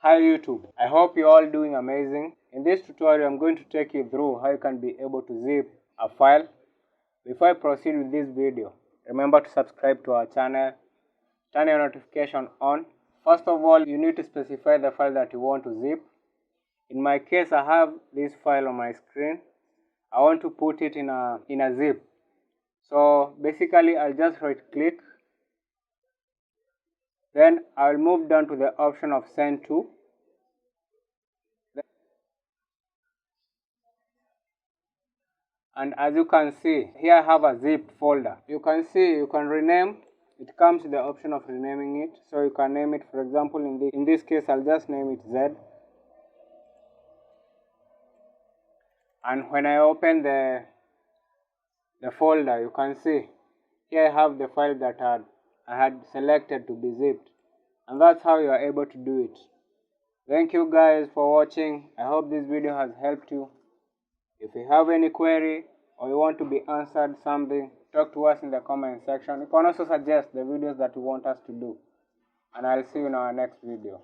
Hi YouTube, I hope you're all doing amazing. In this tutorial, I'm going to take you through how you can be able to zip a file. Before I proceed with this video, remember to subscribe to our channel, turn your notification on. First of all, you need to specify the file that you want to zip. In my case, I have this file on my screen. I want to put it in a zip. So basically, I'll just right click. Then I'll move down to the option of send to. And as you can see, here I have a zip folder. You can see you can rename. It comes with the option of renaming it. So you can name it, for example, in this case, I'll just name it Z. And when I open the folder, you can see here I have the file that I had selected to be zipped. And that's how you are able to do it. Thank you guys for watching. I hope this video has helped you. If you have any query or you want to be answered something, talk to us in the comment section. You can also suggest the videos that you want us to do. And I'll see you in our next video.